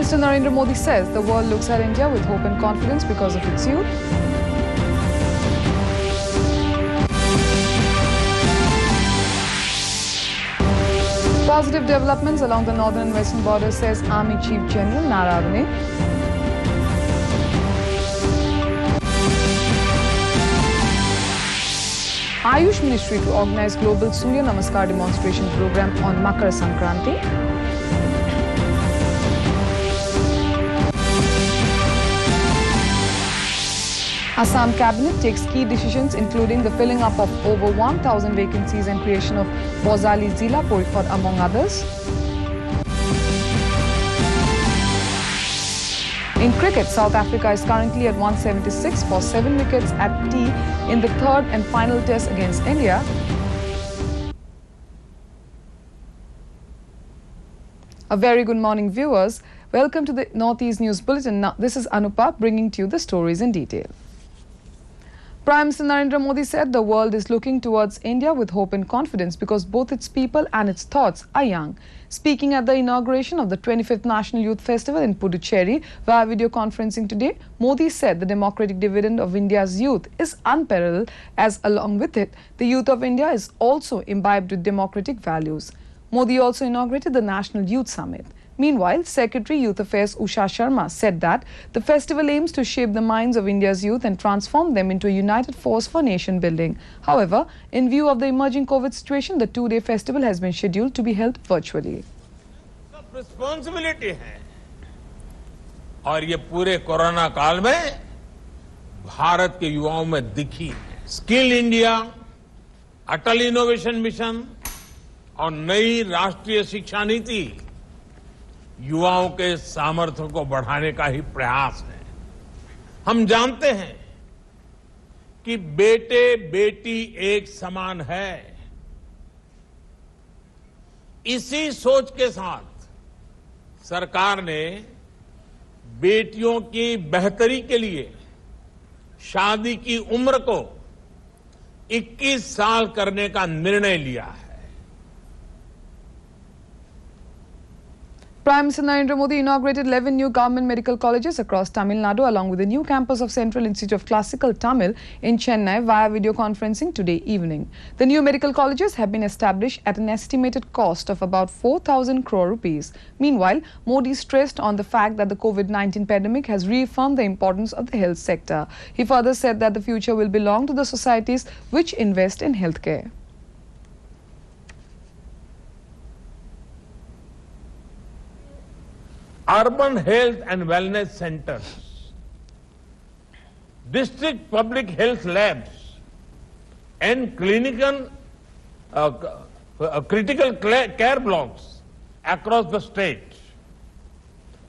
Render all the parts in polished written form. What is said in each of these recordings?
Minister Narendra Modi says the world looks at India with hope and confidence because of its youth. Positive developments along the northern and western border, says Army Chief General Naravane. Ayush Ministry to organize global Surya Namaskar demonstration program on Makar Sankranti. Assam Cabinet takes key decisions including the filling up of over 1,000 vacancies and creation of Bozali Zila Porikhod among others. In cricket, South Africa is currently at 176 for 7 wickets at tea in the third and final test against India. A very good morning, viewers. Welcome to the Northeast News Bulletin. Now, this is Anupa bringing to you the stories in detail. Prime Minister Narendra Modi said the world is looking towards India with hope and confidence because both its people and its thoughts are young. Speaking at the inauguration of the 25th National Youth Festival in Puducherry via video conferencing today, Modi said the democratic dividend of India's youth is unparalleled, as along with it, the youth of India is also imbibed with democratic values. Modi also inaugurated the National Youth Summit. Meanwhile, Secretary Youth Affairs Usha Sharma said that the festival aims to shape the minds of India's youth and transform them into a united force for nation building. However, in view of the emerging COVID situation, the two-day festival has been scheduled to be held virtually. Responsibility है और ये पूरे corona काल में भारत के युवाओं में दिखी है। स्किल इंडिया, अटल इनोवेशन मिशन और नई राष्ट्रीय शिक्षा नीति युवाओं के सामर्थ्य को बढ़ाने का ही प्रयास है। हम जानते हैं कि बेटे बेटी एक समान है। इसी सोच के साथ सरकार ने बेटियों की बेहतरी के लिए शादी की उम्र को 21 साल करने का निर्णय लिया है। Prime Minister Narendra Modi inaugurated 11 new government medical colleges across Tamil Nadu along with the new campus of Central Institute of Classical Tamil in Chennai via video conferencing today evening. The new medical colleges have been established at an estimated cost of about 4,000 crore rupees. Meanwhile, Modi stressed on the fact that the COVID-19 pandemic has reaffirmed the importance of the health sector. He further said that the future will belong to the societies which invest in healthcare. Urban health and wellness centers, district public health labs, and critical care blocks across the state.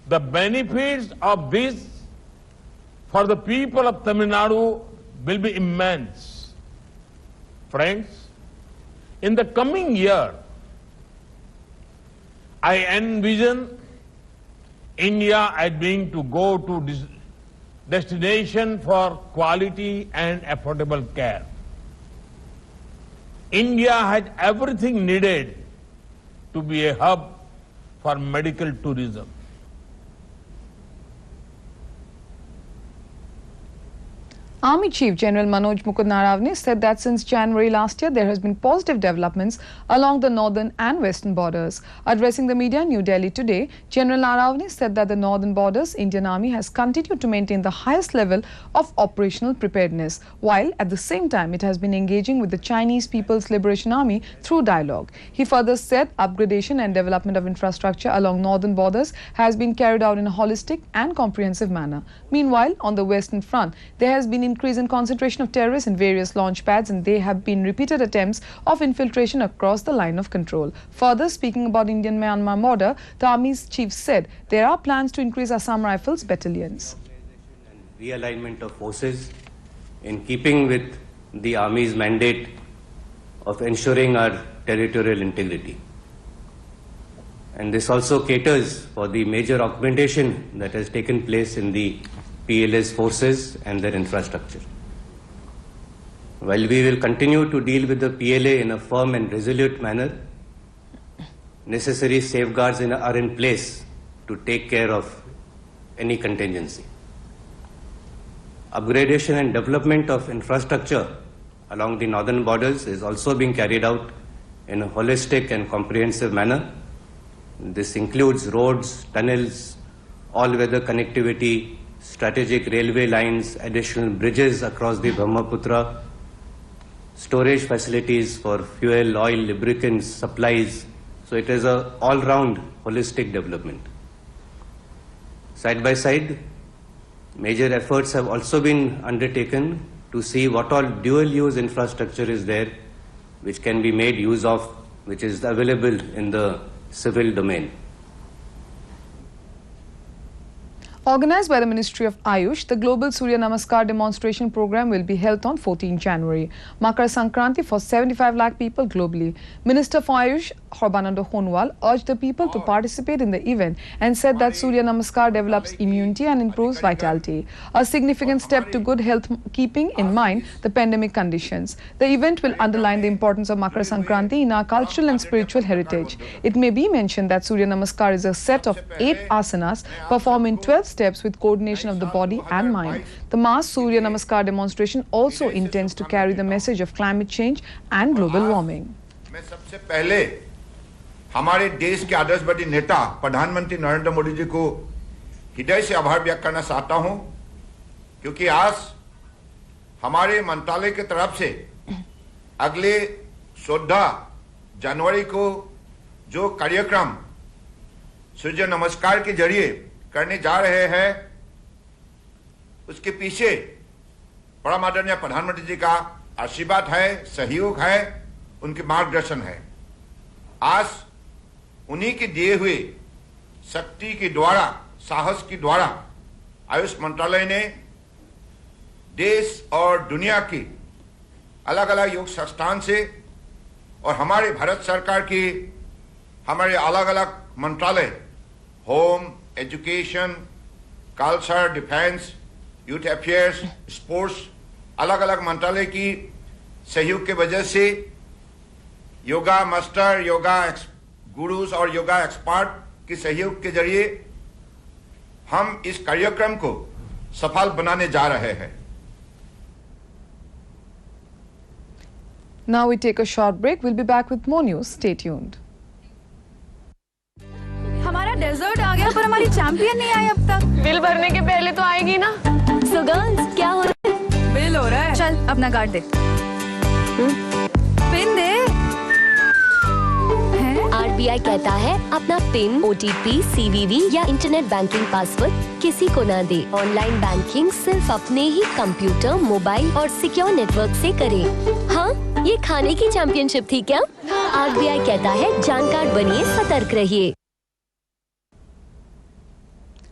The benefits of this for the people of Tamil Nadu will be immense. Friends, in the coming year, I envision India as being to go to destination for quality and affordable care. India has everything needed to be a hub for medical tourism. Army Chief General Manoj Mukund Naravane said that since January last year, there has been positive developments along the northern and western borders. Addressing the media in New Delhi today, General Naravane said that the northern borders, Indian Army has continued to maintain the highest level of operational preparedness, while at the same time it has been engaging with the Chinese People's Liberation Army through dialogue. He further said upgradation and development of infrastructure along northern borders has been carried out in a holistic and comprehensive manner. Meanwhile, on the western front, there has been increase in concentration of terrorists in various launch pads, and there have been repeated attempts of infiltration across the line of control. Further, speaking about Indian-Myanmar border, the Army's chief said there are plans to increase Assam Rifles battalions. Realignment of forces in keeping with the Army's mandate of ensuring our territorial integrity. And this also caters for the major augmentation that has taken place in the PLA's forces and their infrastructure. While we will continue to deal with the PLA in a firm and resolute manner, necessary safeguards are in place to take care of any contingency. Upgradation and development of infrastructure along the northern borders is also being carried out in a holistic and comprehensive manner. This includes roads, tunnels, all-weather connectivity, strategic railway lines, additional bridges across the Brahmaputra, storage facilities for fuel, oil, lubricants, supplies. So it is an all-round holistic development. Side by side, major efforts have also been undertaken to see what all dual-use infrastructure is there which can be made use of, which is available in the civil domain. Organized by the Ministry of Ayush, the global Surya Namaskar demonstration program will be held on 14 January. Makar Sankranti for 75 lakh people globally. Minister for Ayush, Horbanando Honwal, urged the people to participate in the event and said that Surya Namaskar develops immunity and improves vitality. A significant step to good health, keeping in mind the pandemic conditions. The event will underline the importance of Makar Sankranti in our cultural and spiritual heritage. It may be mentioned that Surya Namaskar is a set of 8 asanas performed in 12 steps with coordination of the body and mind. The mass Surya Namaskar demonstration also intends to carry the message of climate change and global warming. मैं सबसे पहले हमारे देश के आदर्शवादी नेता प्रधानमंत्री नरेंद्र मोदी जी को हृदय से आभार व्यक्त करना चाहता हूं, क्योंकि आज हमारे मंत्रालय की तरफ से अगले 14 जनवरी को जो कार्यक्रम सूर्य नमस्कार के जरिए करने जा रहे हैं, उसके पीछे परम आदरणीय प्रधानमंत्री जी का आशीर्वाद है, सहयोग है, उनके मार्गदर्शन है। आज उन्हीं के दिए हुए शक्ति के द्वारा, साहस के द्वारा आयुष मंत्रालय ने देश और दुनिया की अलग अलग योग संस्थान से और हमारे भारत सरकार की हमारे अलग अलग मंत्रालय, home, education, culture, defence, youth affairs, sports, अलग अलग मंत्रालय की सहयोग के वजह से योगा मास्टर, योगा गुरुज और योगा एक्सपर्ट के सहयोग के जरिए हम इस कार्यक्रम को सफल बनाने जा रहे हैं। Now we take a short break. We'll be back with more news. Stay tuned. हमारा डेजर्ट आ गया पर हमारी चैंपियन नहीं आई अब तक। बिल भरने के पहले तो आएगी ना। So girls, क्या हो रहा है? बिल हो रहा है। चल अपना कार्ड दे। पिन दे। RBI कहता है अपना पिन, OTP, CVV या इंटरनेट बैंकिंग पासवर्ड किसी को ना दे। ऑनलाइन बैंकिंग सिर्फ अपने ही कंप्यूटर, मोबाइल और सिक्योर नेटवर्क से करें। हाँ, ये खाने की चैंपियनशिप थी क्या? RBI कहता है जानकार बनिए, सतर्क रहिए।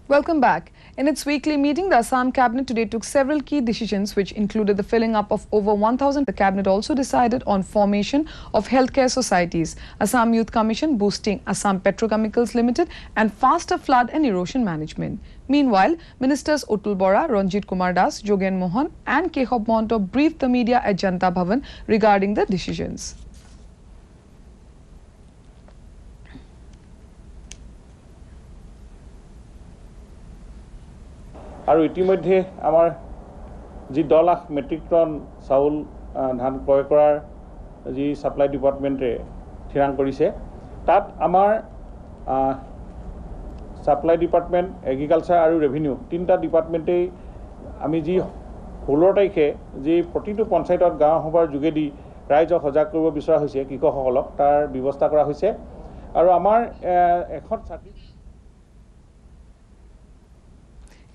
Welcome back. In its weekly meeting, the Assam cabinet today took several key decisions which included the filling up of over 1,000. The cabinet also decided on formation of healthcare societies, Assam Youth Commission boosting Assam Petrochemicals Limited and faster flood and erosion management. Meanwhile, Ministers Utul Bora, Ranjit Kumar Das, Jogen Mohan and Kehob Monto briefed the media at Janata Bhavan regarding the decisions. আৰু ইতিমধ্যে আমাৰ যি 10 lakh matric ton চাউল ধান ক্ৰয় কৰাৰ যি supply ডিপাৰ্টমেণ্টে থিৰাং কৰিছে, তাত আমাৰ সাপ্লাই ডিপাৰ্টমেণ্ট, এগ্ৰিকালচাৰ আৰু ৰেভিনিউ তিনিটা ডিপাৰ্টমেণ্টেই আমি যি 16 তাৰিখে যি প্ৰতিটো পঞ্চায়তত গাঁও সভাৰ যোগেদি ৰাইজক সজাগ কৰিব বিচৰা হৈছে, কৃষকসকলক তাৰ ব্যৱস্থা কৰা হৈছে। আৰু আমাৰ এখন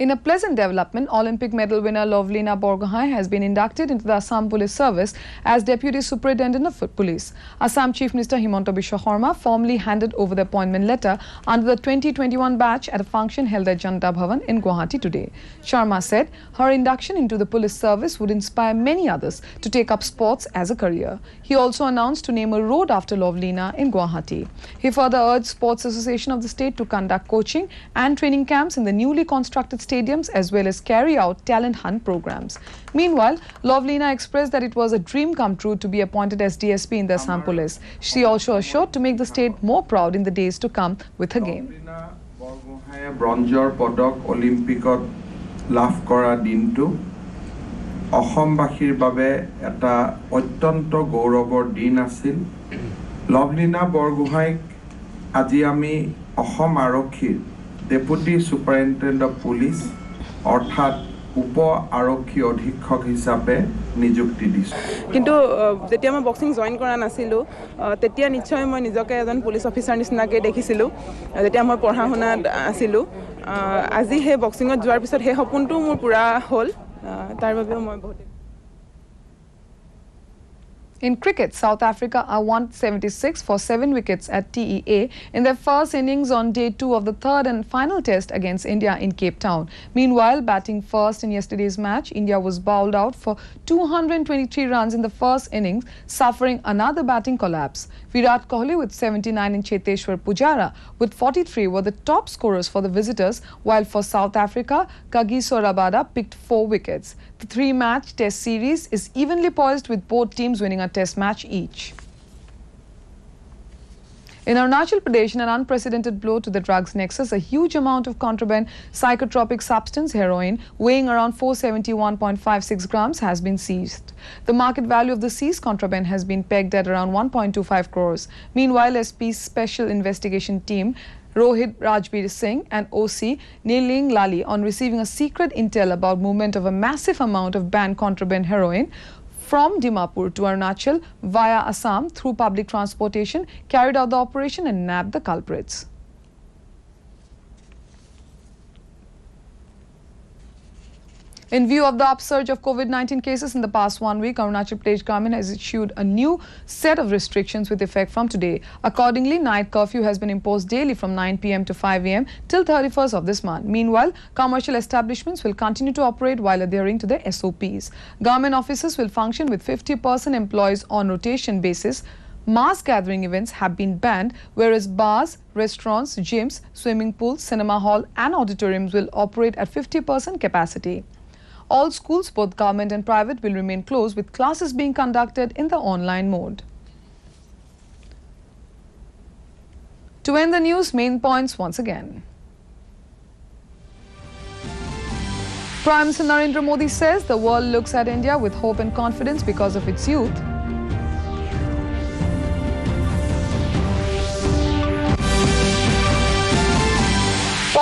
In a pleasant development, Olympic medal winner Lovelina Borgohain has been inducted into the Assam Police Service as Deputy Superintendent of Police. Assam Chief Minister Himanta Biswa Sarma formally handed over the appointment letter under the 2021 batch at a function held at Janata Bhavan in Guwahati today. Sharma said her induction into the police service would inspire many others to take up sports as a career. He also announced to name a road after Lovelina in Guwahati. He further urged Sports Association of the state to conduct coaching and training camps in the newly constructed stadiums as well as carry out talent hunt programs. Meanwhile, Lovelina expressed that it was a dream come true to be appointed as DSP in the Assam Police. She also assured to make the state more proud in the days to come with her game. ব্ৰঞ্জৰ পদক অলিম্পিকত লাভ কৰা দিনটো অসমবাসীৰ বাবে এটা অত্যন্ত গৌৰৱৰ দিন আছিল। লভলীনা বৰগোহাঁইক আজি আমি অসম আৰক্ষীৰ ডেপুটি সুপাৰিনটেণ্ডেণ্ট অফ পুলিচ অৰ্থাৎ উপ আৰক্ষী অধীক্ষক হিচাপে নিযুক্তি দিছোঁ। কিন্তু যেতিয়া মই বক্সিং জইন কৰা নাছিলোঁ তেতিয়া নিশ্চয় মই নিজকে এজন পুলিচ অফিচাৰ নিচিনাকৈ দেখিছিলোঁ যেতিয়া মই পঢ়া শুনাত আছিলোঁ। আজি সেই বক্সিঙত যোৱাৰ পিছত সেই সপোনটো মোৰ পূৰা হ'ল। তাৰ বাবেও মই বহুত In cricket, South Africa are 176 for 7 wickets at TEA in their first innings on day 2 of the third and final test against India in Cape Town. Meanwhile, batting first in yesterday's match, India was bowled out for 223 runs in the first innings, suffering another batting collapse. Virat Kohli with 79 and Cheteshwar Pujara with 43 were the top scorers for the visitors, while for South Africa, Kagiso Rabada picked 4 wickets. The 3-match test series is evenly poised with both teams winning a test match each. In Arunachal Pradesh, an unprecedented blow to the drugs nexus, a huge amount of contraband psychotropic substance heroin weighing around 471.56 grams has been seized. The market value of the seized contraband has been pegged at around 1.25 crores. Meanwhile, SP's Special Investigation Team Rohit Rajbir Singh and OC Niling Lali, on receiving a secret intel about movement of a massive amount of banned contraband heroin from Dimapur to Arunachal via Assam through public transportation, carried out the operation and nabbed the culprits. In view of the upsurge of COVID-19 cases in the past 1 week, Arunachal Pradesh government has issued a new set of restrictions with effect from today. Accordingly, night curfew has been imposed daily from 9 p.m. to 5 a.m. till 31st of this month. Meanwhile, commercial establishments will continue to operate while adhering to the SOPs. Government offices will function with 50% employees on rotation basis. Mass gathering events have been banned, whereas bars, restaurants, gyms, swimming pools, cinema hall and auditoriums will operate at 50% capacity. All schools, both government and private, will remain closed, with classes being conducted in the online mode. To end the news, main points once again. Prime Minister Narendra Modi says the world looks at India with hope and confidence because of its youth.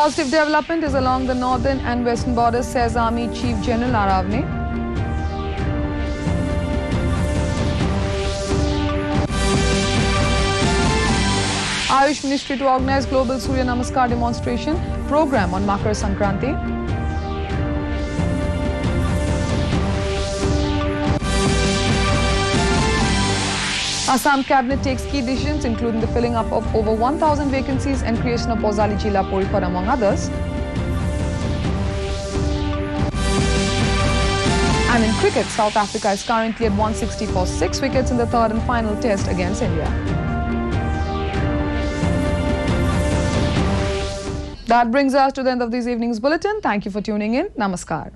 Positive development is along the northern and western borders, says Army Chief General Aravne. Ayush Ministry to organize global Surya Namaskar demonstration program on Makar Sankranti. Assam cabinet takes key decisions, including the filling up of over 1,000 vacancies and creation of Bozali Jila Porikhod, among others. And in cricket, South Africa is currently at 160 for 6 wickets in the third and final test against India. That brings us to the end of this evening's bulletin. Thank you for tuning in. Namaskar.